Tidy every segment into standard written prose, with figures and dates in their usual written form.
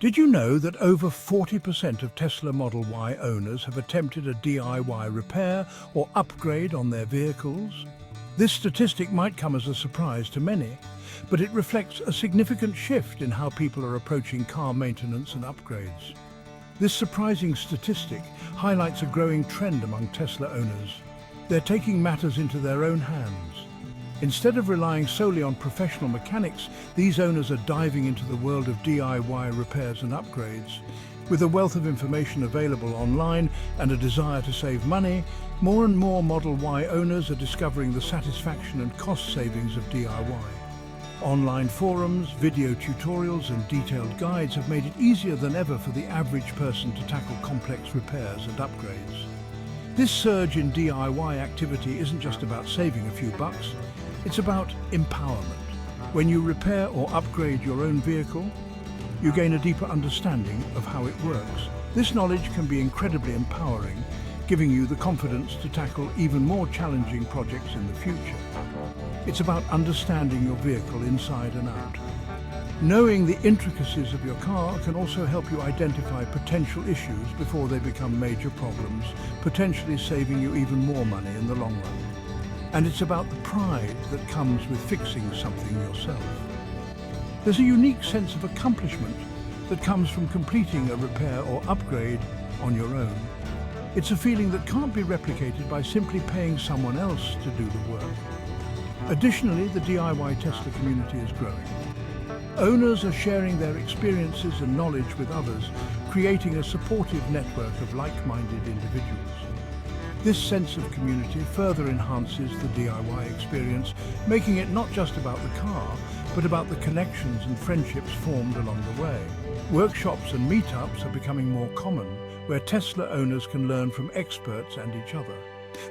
Did you know that over 40% of Tesla Model Y owners have attempted a DIY repair or upgrade on their vehicles? This statistic might come as a surprise to many, but it reflects a significant shift in how people are approaching car maintenance and upgrades. This surprising statistic highlights a growing trend among Tesla owners. They're taking matters into their own hands. Instead of relying solely on professional mechanics, these owners are diving into the world of DIY repairs and upgrades. With a wealth of information available online and a desire to save money, more and more Model Y owners are discovering the satisfaction and cost savings of DIY. Online forums, video tutorials and detailed guides have made it easier than ever for the average person to tackle complex repairs and upgrades. This surge in DIY activity isn't just about saving a few bucks. It's about empowerment. When you repair or upgrade your own vehicle, you gain a deeper understanding of how it works. This knowledge can be incredibly empowering, giving you the confidence to tackle even more challenging projects in the future. It's about understanding your vehicle inside and out. Knowing the intricacies of your car can also help you identify potential issues before they become major problems, potentially saving you even more money in the long run. And it's about the pride that comes with fixing something yourself. There's a unique sense of accomplishment that comes from completing a repair or upgrade on your own. It's a feeling that can't be replicated by simply paying someone else to do the work. Additionally, the DIY Tesla community is growing. Owners are sharing their experiences and knowledge with others, creating a supportive network of like-minded individuals. This sense of community further enhances the DIY experience, making it not just about the car, but about the connections and friendships formed along the way. Workshops and meetups are becoming more common, where Tesla owners can learn from experts and each other.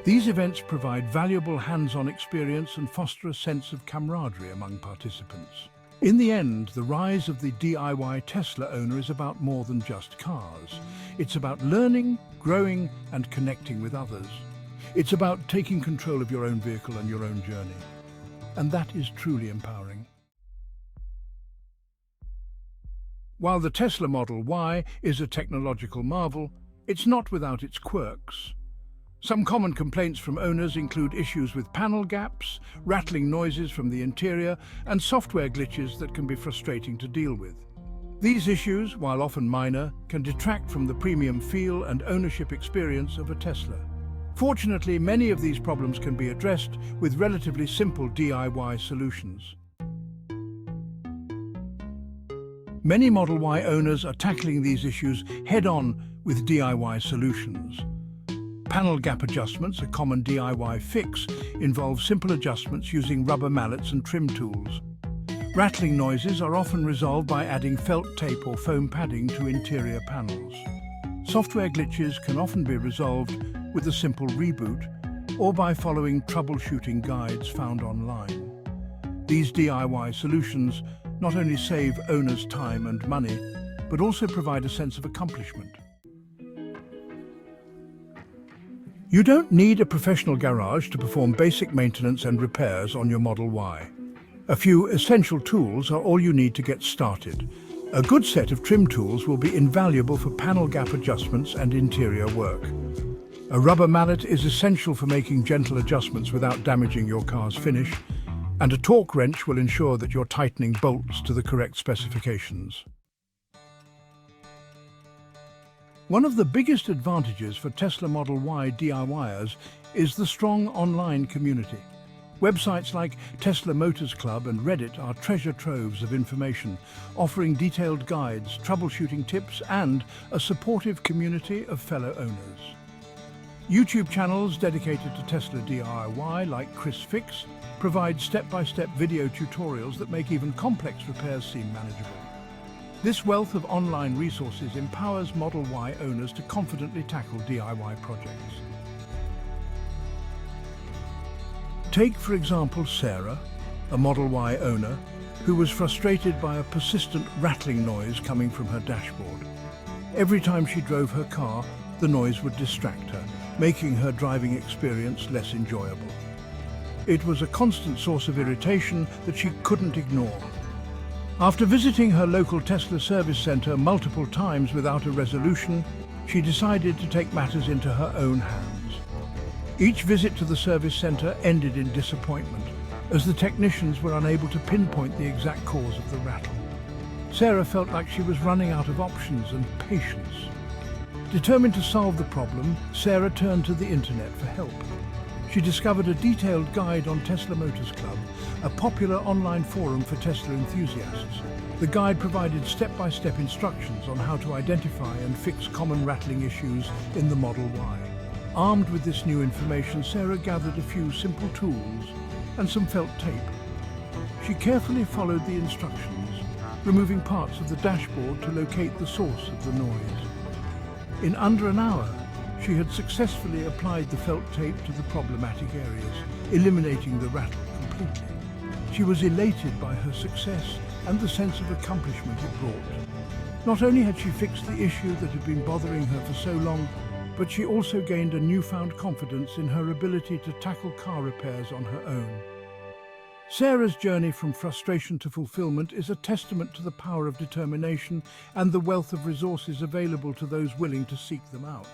These events provide valuable hands-on experience and foster a sense of camaraderie among participants. In the end, the rise of the DIY Tesla owner is about more than just cars. It's about learning, growing, and connecting with others. It's about taking control of your own vehicle and your own journey. And that is truly empowering. While the Tesla Model Y is a technological marvel, it's not without its quirks. Some common complaints from owners include issues with panel gaps, rattling noises from the interior, and software glitches that can be frustrating to deal with. These issues, while often minor, can detract from the premium feel and ownership experience of a Tesla. Fortunately, many of these problems can be addressed with relatively simple DIY solutions. Many Model Y owners are tackling these issues head-on with DIY solutions. Panel gap adjustments, a common DIY fix, involve simple adjustments using rubber mallets and trim tools. Rattling noises are often resolved by adding felt tape or foam padding to interior panels. Software glitches can often be resolved with a simple reboot or by following troubleshooting guides found online. These DIY solutions not only save owners time and money, but also provide a sense of accomplishment. You don't need a professional garage to perform basic maintenance and repairs on your Model Y. A few essential tools are all you need to get started. A good set of trim tools will be invaluable for panel gap adjustments and interior work. A rubber mallet is essential for making gentle adjustments without damaging your car's finish, and a torque wrench will ensure that you're tightening bolts to the correct specifications. One of the biggest advantages for Tesla Model Y DIYers is the strong online community. Websites like Tesla Motors Club and Reddit are treasure troves of information, offering detailed guides, troubleshooting tips, and a supportive community of fellow owners. YouTube channels dedicated to Tesla DIY, like Chris Fix, provide step-by-step video tutorials that make even complex repairs seem manageable. This wealth of online resources empowers Model Y owners to confidently tackle DIY projects. Take, for example, Sarah, a Model Y owner, who was frustrated by a persistent rattling noise coming from her dashboard. Every time she drove her car, the noise would distract her, making her driving experience less enjoyable. It was a constant source of irritation that she couldn't ignore. After visiting her local Tesla service center multiple times without a resolution, she decided to take matters into her own hands. Each visit to the service center ended in disappointment, as the technicians were unable to pinpoint the exact cause of the rattle. Sarah felt like she was running out of options and patience. Determined to solve the problem, Sarah turned to the internet for help. She discovered a detailed guide on Tesla Motors Club, a popular online forum for Tesla enthusiasts. The guide provided step-by-step instructions on how to identify and fix common rattling issues in the Model Y. Armed with this new information, Sarah gathered a few simple tools and some felt tape. She carefully followed the instructions, removing parts of the dashboard to locate the source of the noise. In under an hour, she had successfully applied the felt tape to the problematic areas, eliminating the rattle completely. She was elated by her success and the sense of accomplishment it brought. Not only had she fixed the issue that had been bothering her for so long, but she also gained a newfound confidence in her ability to tackle car repairs on her own. Sarah's journey from frustration to fulfillment is a testament to the power of determination and the wealth of resources available to those willing to seek them out.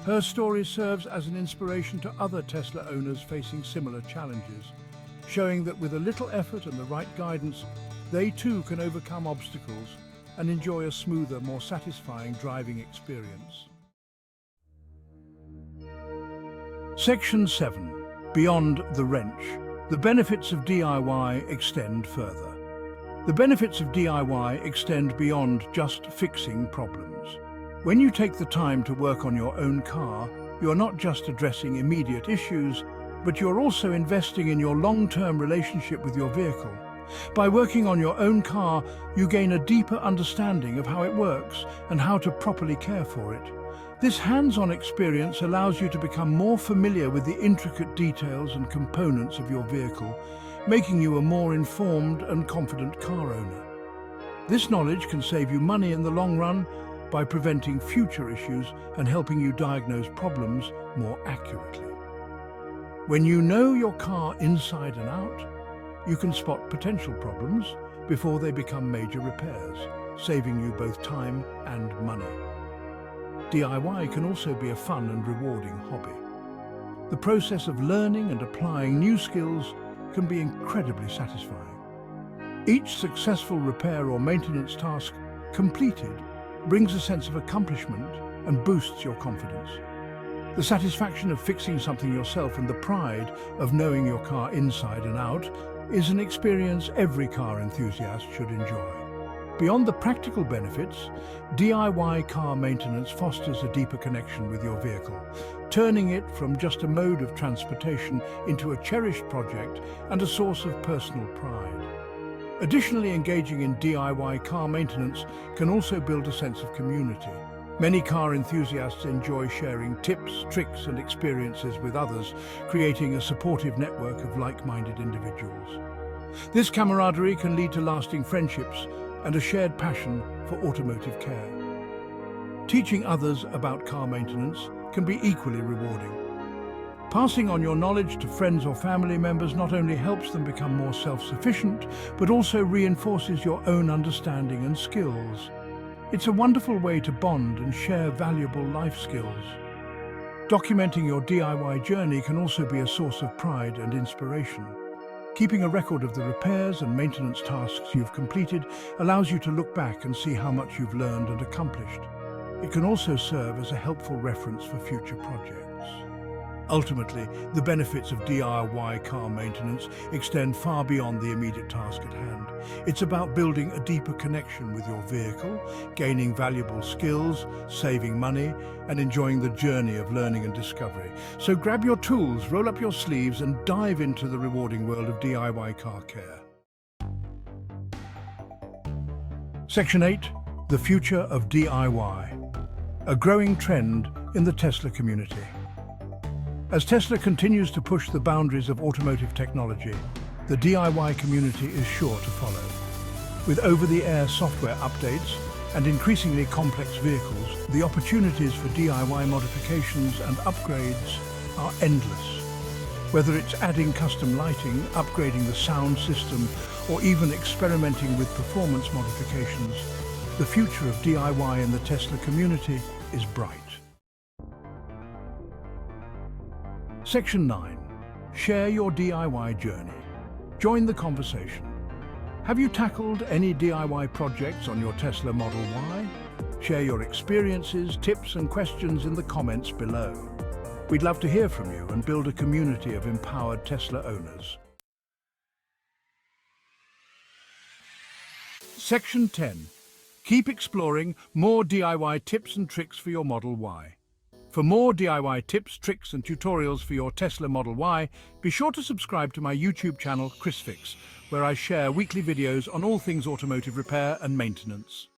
Her story serves as an inspiration to other Tesla owners facing similar challenges, showing that with a little effort and the right guidance, they too can overcome obstacles and enjoy a smoother, more satisfying driving experience. Section 7. Beyond the wrench. The benefits of DIY extend further. The benefits of DIY extend beyond just fixing problems. When you take the time to work on your own car, you're not just addressing immediate issues, but you're also investing in your long-term relationship with your vehicle. By working on your own car, you gain a deeper understanding of how it works and how to properly care for it. This hands-on experience allows you to become more familiar with the intricate details and components of your vehicle, making you a more informed and confident car owner. This knowledge can save you money in the long run by preventing future issues and helping you diagnose problems more accurately. When you know your car inside and out, you can spot potential problems before they become major repairs, saving you both time and money. DIY can also be a fun and rewarding hobby. The process of learning and applying new skills can be incredibly satisfying. Each successful repair or maintenance task completed brings a sense of accomplishment and boosts your confidence. The satisfaction of fixing something yourself and the pride of knowing your car inside and out is an experience every car enthusiast should enjoy. Beyond the practical benefits, DIY car maintenance fosters a deeper connection with your vehicle, turning it from just a mode of transportation into a cherished project and a source of personal pride. Additionally, engaging in DIY car maintenance can also build a sense of community. Many car enthusiasts enjoy sharing tips, tricks, and experiences with others, creating a supportive network of like-minded individuals. This camaraderie can lead to lasting friendships and a shared passion for automotive care. Teaching others about car maintenance can be equally rewarding. Passing on your knowledge to friends or family members not only helps them become more self-sufficient, but also reinforces your own understanding and skills. It's a wonderful way to bond and share valuable life skills. Documenting your DIY journey can also be a source of pride and inspiration. Keeping a record of the repairs and maintenance tasks you've completed allows you to look back and see how much you've learned and accomplished. It can also serve as a helpful reference for future projects. Ultimately, the benefits of DIY car maintenance extend far beyond the immediate task at hand. It's about building a deeper connection with your vehicle, gaining valuable skills, saving money, and enjoying the journey of learning and discovery. So grab your tools, roll up your sleeves, and dive into the rewarding world of DIY car care. Section 8. The future of DIY. A growing trend in the Tesla community. As Tesla continues to push the boundaries of automotive technology, the DIY community is sure to follow. With over-the-air software updates and increasingly complex vehicles, the opportunities for DIY modifications and upgrades are endless. Whether it's adding custom lighting, upgrading the sound system, or even experimenting with performance modifications, the future of DIY in the Tesla community is bright. Section 9. Share your DIY journey. Join the conversation. Have you tackled any DIY projects on your Tesla Model Y? Share your experiences, tips and questions in the comments below. We'd love to hear from you and build a community of empowered Tesla owners. Section 10. Keep exploring more DIY tips and tricks for your Model Y. For more DIY tips, tricks and tutorials for your Tesla Model Y, be sure to subscribe to my YouTube channel, ChrisFix, where I share weekly videos on all things automotive repair and maintenance.